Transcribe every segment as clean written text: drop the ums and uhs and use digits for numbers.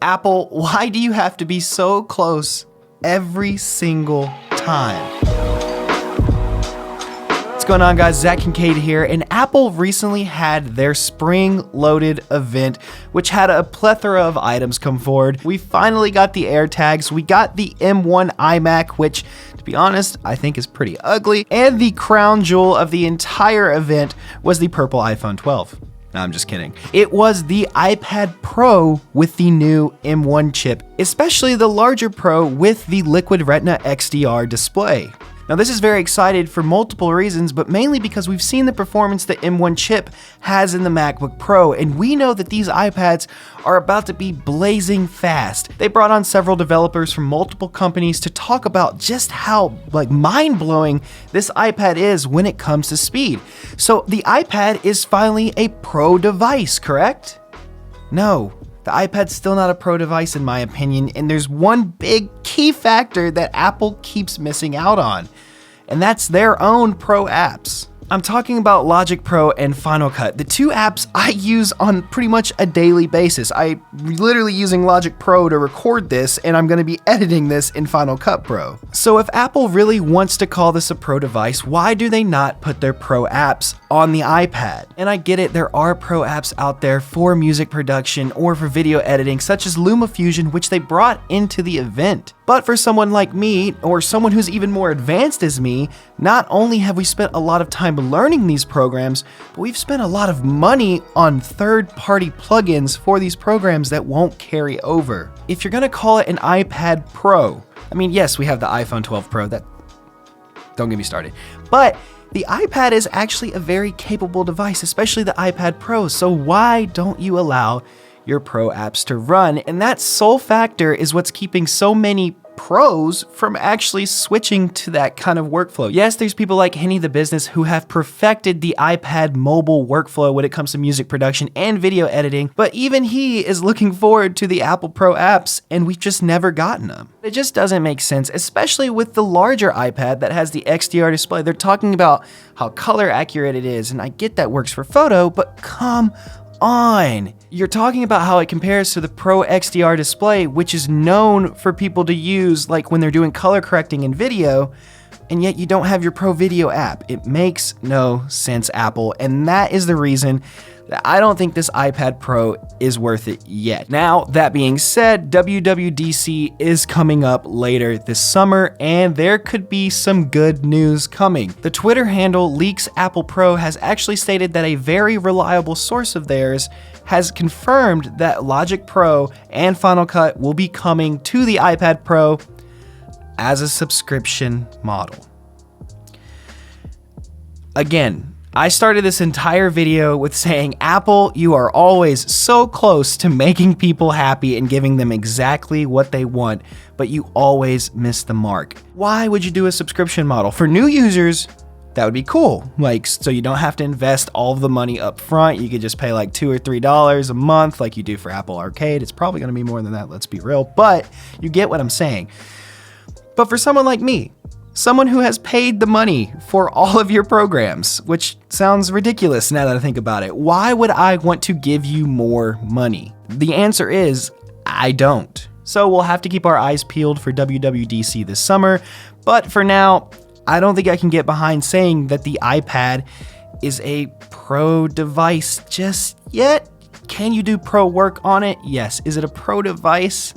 Apple, why do you have to be so close every single time? What's going on, guys? Zak Kincaid here, and Apple recently had their spring-loaded event, which had a plethora of items come forward. We finally got the AirTags, we got the M1 iMac, which, to be honest, I think is pretty ugly, and the crown jewel of the entire event was the purple iPhone 12. No, I'm just kidding. It was the iPad Pro with the new M1 chip, especially the larger Pro with the Liquid Retina XDR display. Now, this is very exciting for multiple reasons, but mainly because we've seen the performance the M1 chip has in the MacBook Pro, and we know that these iPads are about to be blazing fast. They brought on several developers from multiple companies to talk about just how mind-blowing this iPad is when it comes to speed. So the iPad is finally a Pro device, correct? No. The iPad's still not a Pro device in my opinion, and there's one big key factor that Apple keeps missing out on, and that's their own Pro apps. I'm talking about Logic Pro and Final Cut, the two apps I use on pretty much a daily basis. I'm literally using Logic Pro to record this, and I'm going to be editing this in Final Cut Pro. So if Apple really wants to call this a Pro device, why do they not put their Pro apps on the iPad? And I get it, there are Pro apps out there for music production or for video editing, such as LumaFusion, which they brought into the event. But for someone like me, or someone who's even more advanced as me, not only have we spent a lot of time learning these programs, but we've spent a lot of money on third-party plugins for these programs that won't carry over. If you're gonna call it an iPad Pro, I mean, yes, we have the iPhone 12 Pro, don't get me started, but the iPad is actually a very capable device, especially the iPad Pro, so why don't you allow your Pro apps to run? And that sole factor is what's keeping so many pros from actually switching to that kind of workflow. Yes, there's people like Henny the Business who have perfected the iPad mobile workflow when it comes to music production and video editing, but even he is looking forward to the Apple Pro apps, and we've just never gotten them. It just doesn't make sense, especially with the larger iPad that has the XDR display. They're talking about how color accurate it is, and I get that works for photo, but come on. You're talking about how it compares to the Pro XDR display, which is known for people to use like when they're doing color correcting in video, and yet you don't have your Pro Video app. It makes no sense, Apple, and that is the reason that I don't think this iPad Pro is worth it yet. Now, that being said, WWDC is coming up later this summer, and there could be some good news coming. The Twitter handle Leaks Apple Pro has actually stated that a very reliable source of theirs has confirmed that Logic Pro and Final Cut will be coming to the iPad Pro as a subscription model. Again, I started this entire video with saying, Apple, you are always so close to making people happy and giving them exactly what they want, but you always miss the mark. Why would you do a subscription model? For new users, that would be cool. So you don't have to invest all of the money up front. You could just pay like $2 or $3 a month like you do for Apple Arcade. It's probably gonna be more than that, let's be real, but you get what I'm saying. But for someone like me, someone who has paid the money for all of your programs, which sounds ridiculous now that I think about it, why would I want to give you more money? The answer is, I don't. So we'll have to keep our eyes peeled for WWDC this summer, but for now, I don't think I can get behind saying that the iPad is a Pro device just yet. Can you do Pro work on it? Yes. Is it a Pro device?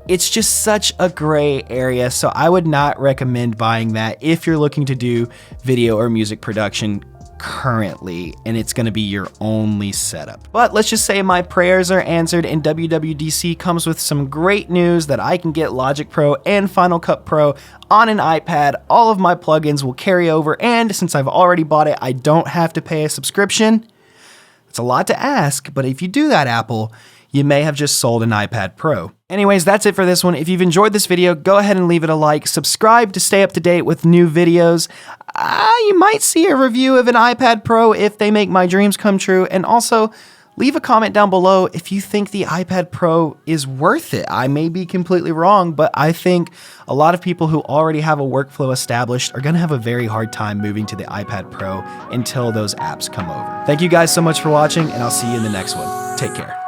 It's just such a gray area, so I would not recommend buying that if you're looking to do video or music production currently, and it's gonna be your only setup. But let's just say my prayers are answered and WWDC comes with some great news that I can get Logic Pro and Final Cut Pro on an iPad. All of my plugins will carry over, and since I've already bought it, I don't have to pay a subscription. It's a lot to ask, but if you do that, Apple, you may have just sold an iPad Pro. Anyways, that's it for this one. If you've enjoyed this video, go ahead and leave it a like. Subscribe to stay up to date with new videos. You might see a review of an iPad Pro if they make my dreams come true. And also, leave a comment down below if you think the iPad Pro is worth it. I may be completely wrong, but I think a lot of people who already have a workflow established are gonna have a very hard time moving to the iPad Pro until those apps come over. Thank you guys so much for watching, and I'll see you in the next one. Take care.